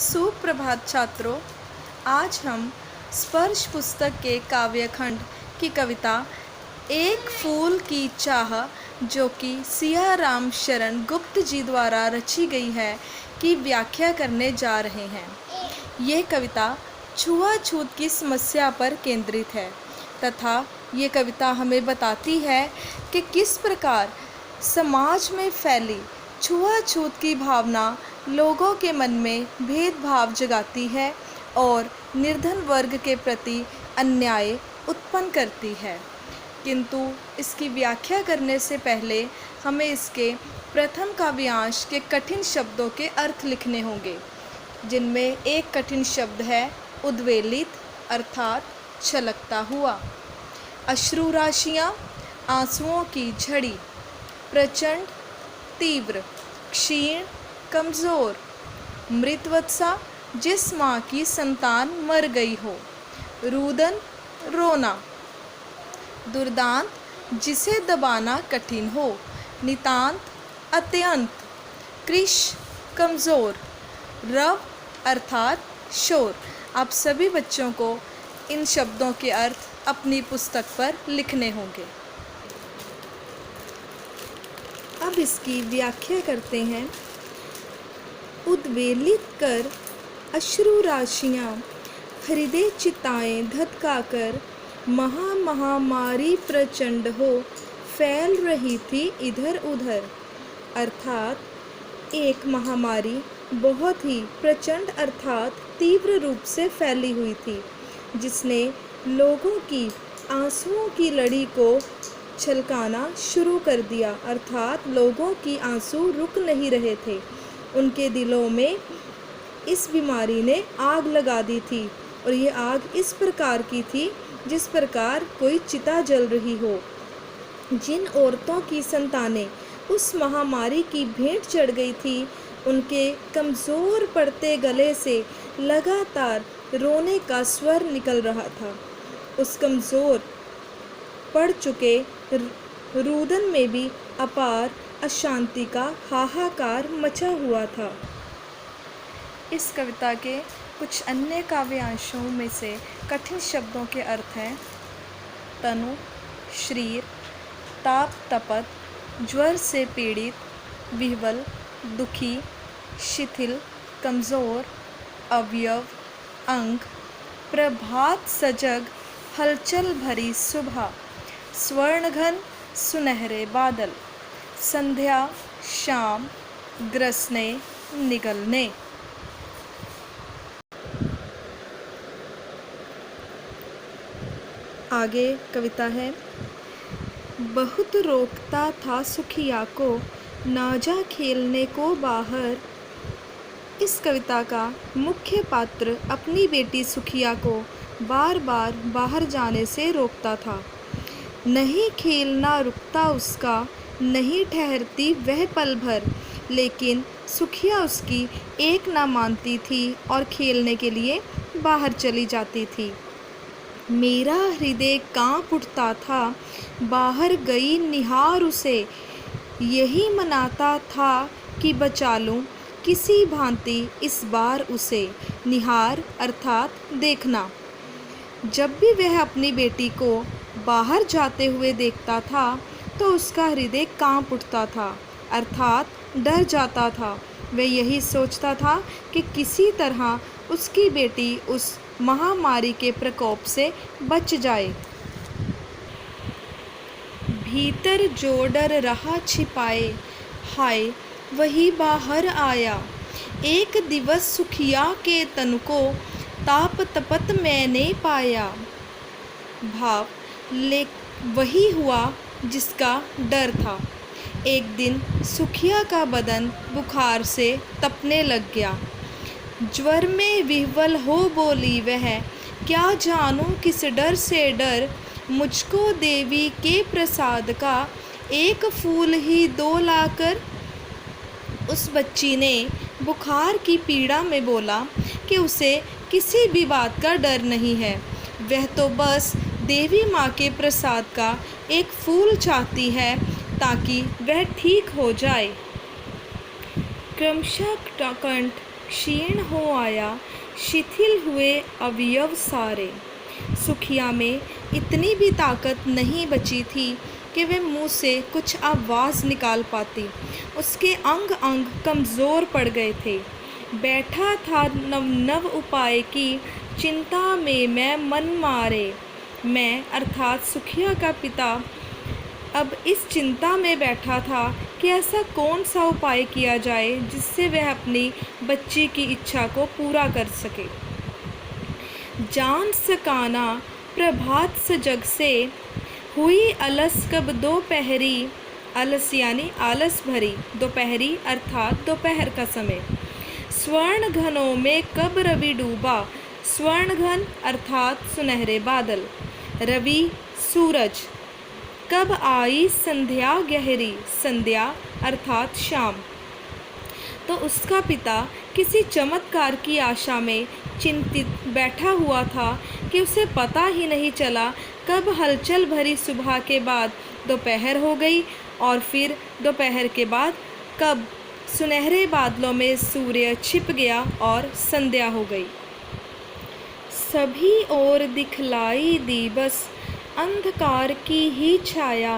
सुप्रभात छात्रों। आज हम स्पर्श पुस्तक के काव्यखंड की कविता एक फूल की चाह, जो कि सियाराम शरण गुप्त जी द्वारा रची गई है, की व्याख्या करने जा रहे हैं। ये कविता छुआछूत की समस्या पर केंद्रित है तथा ये कविता हमें बताती है कि किस प्रकार समाज में फैली छुआछूत की भावना लोगों के मन में भेदभाव जगाती है और निर्धन वर्ग के प्रति अन्याय उत्पन्न करती है। किंतु इसकी व्याख्या करने से पहले हमें इसके प्रथम काव्यांश के कठिन शब्दों के अर्थ लिखने होंगे, जिनमें एक कठिन शब्द है उद्वेलित, अर्थात छलकता हुआ। अश्रु राशियाँ, आंसुओं की झड़ी। प्रचंड, तीव्र, क्षीण, कमज़ोर। मृतवत्सा, जिस माँ की संतान मर गई हो। रुदन, रोना। दुर्दांत, जिसे दबाना कठिन हो। नितांत, अत्यंत। कृश, कमज़ोर। रव, अर्थात शोर। आप सभी बच्चों को इन शब्दों के अर्थ अपनी पुस्तक पर लिखने होंगे। अब इसकी व्याख्या करते हैं। उद्वेलित कर अश्रु राशियाँ, हृदय चिताएं धधकाकर, महामारी प्रचंड हो फैल रही थी इधर उधर। अर्थात एक महामारी बहुत ही प्रचंड अर्थात तीव्र रूप से फैली हुई थी, जिसने लोगों की आंसुओं की लड़ी को छलकाना शुरू कर दिया। अर्थात लोगों की आंसू रुक नहीं रहे थे। उनके दिलों में इस बीमारी ने आग लगा दी थी, और ये आग इस प्रकार की थी जिस प्रकार कोई चिता जल रही हो। जिन औरतों की संतानें उस महामारी की भेंट चढ़ गई थी, उनके कमज़ोर पड़ते गले से लगातार रोने का स्वर निकल रहा था। उस कमज़ोर पड़ चुके रुदन में भी अपार अशांति का हाहाकार मचा हुआ था। इस कविता के कुछ अन्य काव्यांशों में से कठिन शब्दों के अर्थ हैं तनु, शरीर, ताप तपत, ज्वर से पीड़ित, विह्वल, दुखी, शिथिल, कमज़ोर, अवयव, अंग। प्रभात सजग, हलचल भरी सुबह, स्वर्णघन सुनहरे बादल। संध्या, शाम, ग्रसने, निगलने। आगे कविता है। बहुत रोकता था सुखिया को, ना जा खेलने को बाहर। इस कविता का मुख्य पात्र अपनी बेटी सुखिया को बार बार बाहर जाने से रोकता था। नहीं खेलना रुकता उसका, नहीं ठहरती वह पल भर, लेकिन सुखिया उसकी एक ना मानती थी और खेलने के लिए बाहर चली जाती थी। मेरा हृदय कांप उठता था, बाहर गई निहार उसे, यही मनाता था कि बचा लूं किसी भांति इस बार उसे। निहार अर्थात देखना। जब भी वह अपनी बेटी को बाहर जाते हुए देखता था तो उसका हृदय कांप उठता था, अर्थात डर जाता था। वह यही सोचता था कि किसी तरह उसकी बेटी उस महामारी के प्रकोप से बच जाए। भीतर जो डर रहा छिपाए, हाय वही बाहर आया। एक दिवस सुखिया के तन को ताप तपत मैंने पाया। भाव ले वही हुआ जिसका डर था। एक दिन सुखिया का बदन बुखार से तपने लग गया। ज्वर में विह्वल हो बोली वह, क्या जानूं किस डर से डर। मुझको देवी के प्रसाद का एक फूल ही दो लाकर। उस बच्ची ने बुखार की पीड़ा में बोला कि उसे किसी भी बात का डर नहीं है, वह तो बस देवी माँ के प्रसाद का एक फूल चाहती है ताकि वह ठीक हो जाए। क्रमशः कंठ क्षीण हो आया, शिथिल हुए अवयव सारे। सुखिया में इतनी भी ताकत नहीं बची थी कि वह मुंह से कुछ आवाज़ निकाल पाती। उसके अंग अंग कमज़ोर पड़ गए थे। बैठा था नव नव उपाय की, चिंता में मैं मन मारे। मैं अर्थात सुखिया का पिता अब इस चिंता में बैठा था कि ऐसा कौन सा उपाय किया जाए जिससे वह अपनी बच्ची की इच्छा को पूरा कर सके। जान सकाना प्रभात सजग से, हुई अलस कब दोपहरी। अलस यानी आलस भरी, दोपहरी अर्थात दोपहर का समय। स्वर्ण घनों में कब रवि डूबा। स्वर्ण घन अर्थात सुनहरे बादल, रवि सूरज। कब आई संध्या गहरी, संध्या अर्थात शाम। तो उसका पिता किसी चमत्कार की आशा में चिंतित बैठा हुआ था कि उसे पता ही नहीं चला कब हलचल भरी सुबह के बाद दोपहर हो गई और फिर दोपहर के बाद कब सुनहरे बादलों में सूर्य छिप गया और संध्या हो गई। सभी ओर दिखलाई दी बस अंधकार की ही छाया,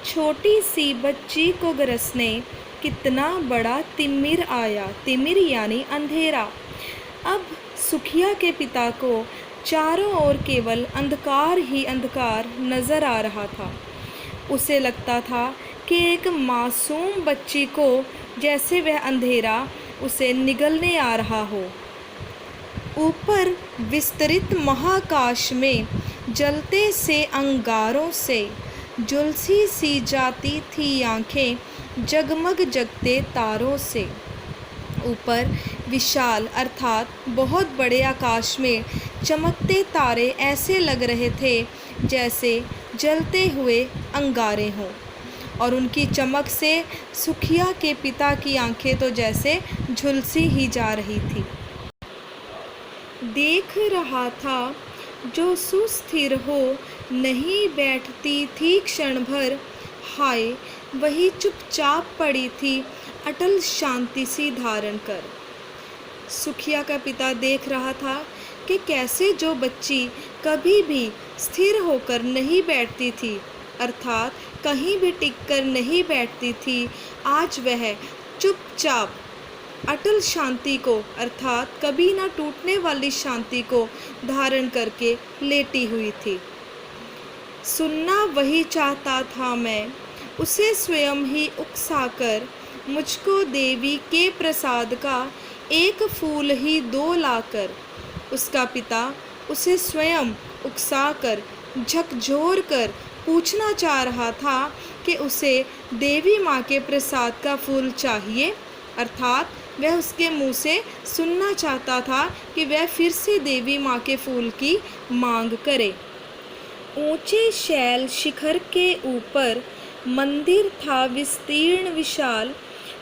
छोटी सी बच्ची को गरसने कितना बड़ा तिमिर आया। तिमिर यानी अंधेरा। अब सुखिया के पिता को चारों ओर केवल अंधकार ही अंधकार नज़र आ रहा था। उसे लगता था कि एक मासूम बच्ची को जैसे वह अंधेरा उसे निगलने आ रहा हो। ऊपर विस्तृत महाकाश में जलते से अंगारों से झुलसी सी जाती थी आँखें, जगमग जगते तारों से। ऊपर विशाल अर्थात बहुत बड़े आकाश में चमकते तारे ऐसे लग रहे थे जैसे जलते हुए अंगारे हों, और उनकी चमक से सुखिया के पिता की आंखें तो जैसे झुलसी ही जा रही थी। देख रहा था जो सुस्थिर हो, नहीं बैठती थी क्षण भर। हाय वही चुपचाप पड़ी थी अटल शांति सी धारण कर। सुखिया का पिता देख रहा था कि कैसे जो बच्ची कभी भी स्थिर होकर नहीं बैठती थी अर्थात कहीं भी टिककर नहीं बैठती थी, आज वह चुपचाप अटल शांति को अर्थात कभी ना टूटने वाली शांति को धारण करके लेटी हुई थी। सुनना वही चाहता था मैं, उसे स्वयं ही उकसाकर, मुझको देवी के प्रसाद का एक फूल ही दो लाकर। उसका पिता उसे स्वयं उकसाकर झकझोर कर पूछना चाह रहा था कि उसे देवी माँ के प्रसाद का फूल चाहिए, अर्थात वह उसके मुंह से सुनना चाहता था कि वह फिर से देवी माँ के फूल की मांग करे। ऊंचे शैल शिखर के ऊपर मंदिर था विस्तीर्ण विशाल,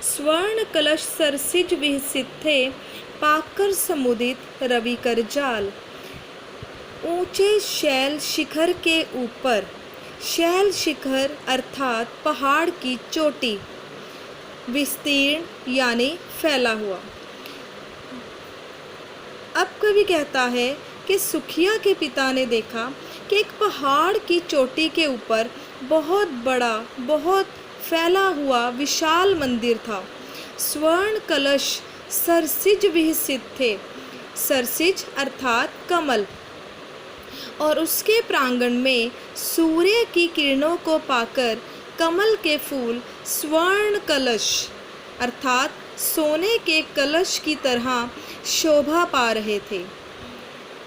स्वर्ण कलश सरसिज विहसित थे, पाकर समुदित रवि कर जाल। ऊंचे शैल शिखर के ऊपर, शैल शिखर अर्थात पहाड़ की चोटी, विस्तीर्ण यानी फैला हुआ। अब कवि कहता है कि सुखिया के पिता ने देखा कि एक पहाड़ की चोटी के ऊपर बहुत बड़ा, बहुत फैला हुआ विशाल मंदिर था। स्वर्ण कलश सरसिज विहसित थे, सरसिज अर्थात कमल, और उसके प्रांगण में सूर्य की किरणों को पाकर कमल के फूल स्वर्ण कलश अर्थात सोने के कलश की तरह शोभा पा रहे थे।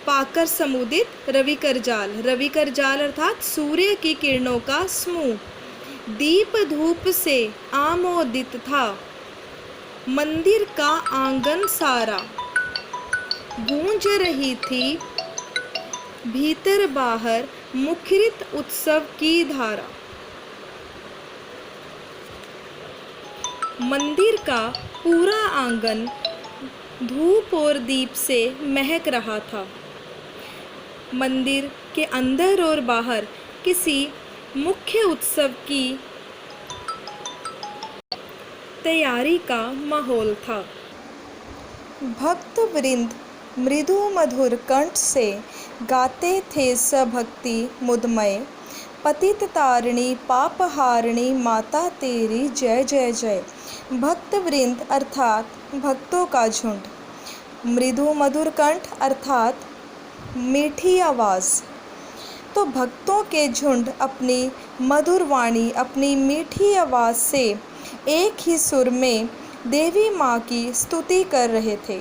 पाकर समुदित रवि कर जाल, रवि कर जाल अर्थात सूर्य की किरणों का समूह, दीप धूप से आमोदित था मंदिर का आंगन सारा। गूंज रही थी भीतर बाहर मुखरित उत्सव की धारा। मंदिर का पूरा आंगन धूप और दीप से महक रहा था। मंदिर के अंदर और बाहर किसी मुख्य उत्सव की तैयारी का माहौल था। भक्त वृंद मृदु मधुर कंठ से गाते थे सभक्ति मुदमय। पतित तारिणी पाप हारिणी माता तेरी जय जय जय। भक्त वृंद अर्थात भक्तों का झुंड, मृदु मधुर कंठ अर्थात मीठी आवाज़। तो भक्तों के झुंड अपनी मधुर वाणी, अपनी मीठी आवाज़ से एक ही सुर में देवी माँ की स्तुति कर रहे थे।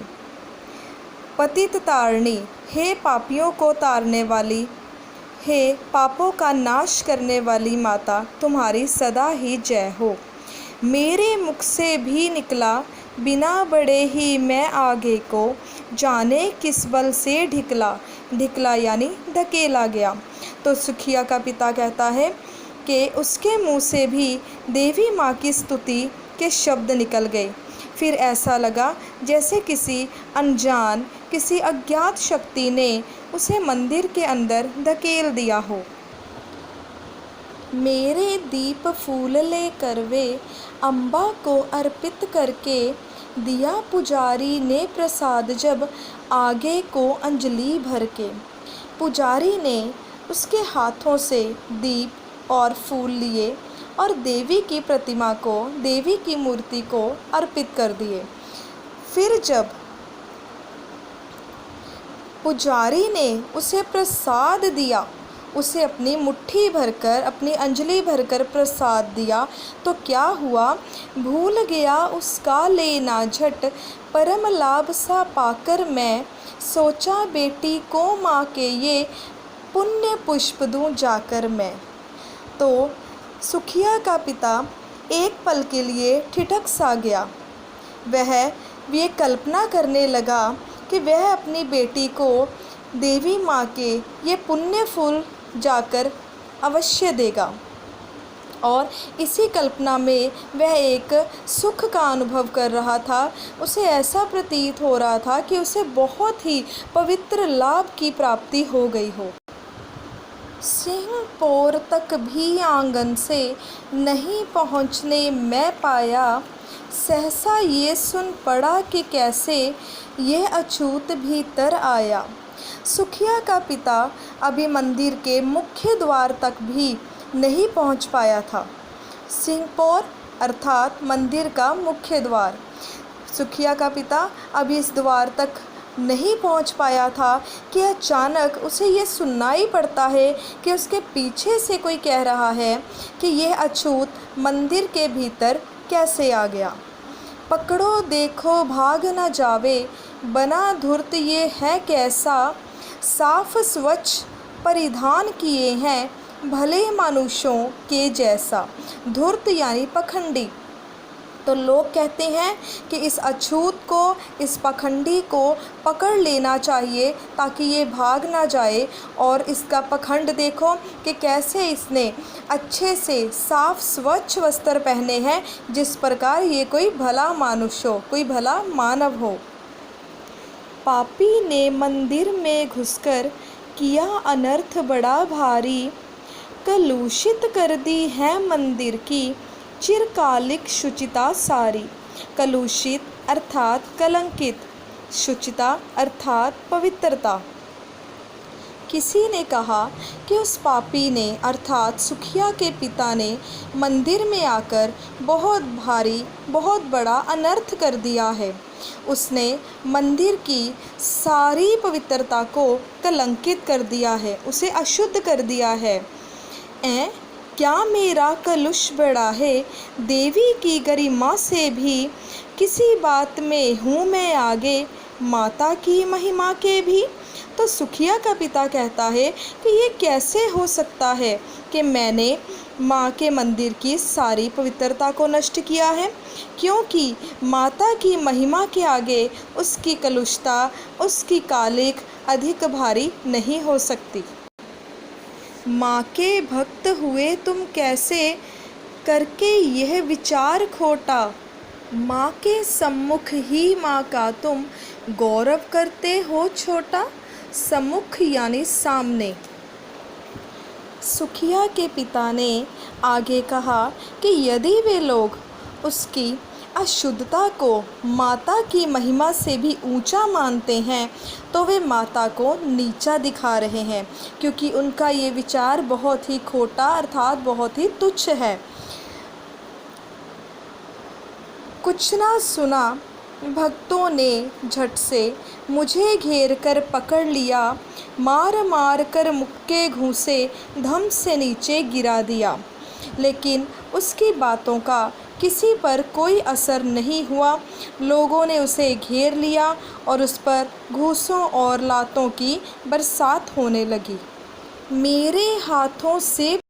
पतित तारिणी, हे पापियों को तारने वाली, हे पापों का नाश करने वाली माता, तुम्हारी सदा ही जय हो। मेरे मुख से भी निकला बिना बड़े ही मैं आगे को, जाने किस बल से ढिकला। ढिकला यानी धकेला गया। तो सुखिया का पिता कहता है कि उसके मुंह से भी देवी माँ की स्तुति के शब्द निकल गए। फिर ऐसा लगा जैसे किसी अनजान, किसी अज्ञात शक्ति ने उसे मंदिर के अंदर धकेल दिया हो। मेरे दीप फूल ले करवे, अम्बा को अर्पित करके, दिया पुजारी ने प्रसाद जब, आगे को अंजलि भर के। पुजारी ने उसके हाथों से दीप और फूल लिए और देवी की प्रतिमा को, देवी की मूर्ति को अर्पित कर दिए। फिर जब पुजारी ने उसे प्रसाद दिया, उसे अपनी मुट्ठी भरकर, अपनी अंजलि भरकर प्रसाद दिया, तो क्या हुआ, भूल गया उसका लेना झट, परम लाभ सा पाकर मैं, सोचा बेटी को माँ के ये, पुण्य पुष्प दूँ जाकर मैं। तो सुखिया का पिता एक पल के लिए ठिठक सा गया। वह ये कल्पना करने लगा कि वह अपनी बेटी को देवी माँ के ये पुण्य फूल जाकर अवश्य देगा, और इसी कल्पना में वह एक सुख का अनुभव कर रहा था। उसे ऐसा प्रतीत हो रहा था कि उसे बहुत ही पवित्र लाभ की प्राप्ति हो गई हो। सिंहपोर तक भी आंगन से नहीं पहुँचने मैं पाया, सहसा ये सुन पड़ा कि कैसे ये अछूत भीतर आया। सुखिया का पिता अभी मंदिर के मुख्य द्वार तक भी नहीं पहुंच पाया था। सिंहपोर अर्थात मंदिर का मुख्य द्वार। सुखिया का पिता अभी इस द्वार तक नहीं पहुंच पाया था कि अचानक उसे ये सुननाई पड़ता है कि उसके पीछे से कोई कह रहा है कि यह अछूत मंदिर के भीतर कैसे आ गया। पकड़ो देखो भाग न जावे, बना धूर्त ये है कैसा, साफ स्वच्छ परिधान किए हैं, भले मनुष्यों के जैसा। धूर्त यानी पखंडी। तो लोग कहते हैं कि इस अछूत को, इस पखंडी को पकड़ लेना चाहिए ताकि ये भाग ना जाए। और इसका पखंड देखो कि कैसे इसने अच्छे से साफ स्वच्छ वस्त्र पहने हैं, जिस प्रकार ये कोई भला मानुष हो, कोई भला मानव हो। पापी ने मंदिर में घुसकर किया अनर्थ बड़ा भारी, कलुषित कर दी है मंदिर की चिरकालिक शुचिता सारी। कलुषित अर्थात कलंकित, शुचिता अर्थात पवित्रता। किसी ने कहा कि उस पापी ने अर्थात सुखिया के पिता ने मंदिर में आकर बहुत भारी, बहुत बड़ा अनर्थ कर दिया है। उसने मंदिर की सारी पवित्रता को कलंकित कर दिया है, उसे अशुद्ध कर दिया है। क्या मेरा कलुष बड़ा है, देवी की गरिमा से भी, किसी बात में हूँ मैं आगे, माता की महिमा के भी। तो सुखिया का पिता कहता है कि ये कैसे हो सकता है कि मैंने माँ के मंदिर की सारी पवित्रता को नष्ट किया है, क्योंकि माता की महिमा के आगे उसकी कलुषता, उसकी कालिक अधिक भारी नहीं हो सकती। माँ के भक्त हुए तुम कैसे, करके यह विचार खोटा, माँ के सम्मुख ही माँ का तुम गौरव करते हो छोटा। सम्मुख यानी सामने। सुखिया के पिता ने आगे कहा कि यदि वे लोग उसकी अशुद्धता को माता की महिमा से भी ऊंचा मानते हैं तो वे माता को नीचा दिखा रहे हैं, क्योंकि उनका ये विचार बहुत ही खोटा अर्थात बहुत ही तुच्छ है। कुछ ना सुना भक्तों ने झट से मुझे घेर कर पकड़ लिया, मार मार कर मुक्के घूंसे धम से नीचे गिरा दिया। लेकिन उसकी बातों का किसी पर कोई असर नहीं हुआ। लोगों ने उसे घेर लिया और उस पर घूंसों और लातों की बरसात होने लगी। मेरे हाथों से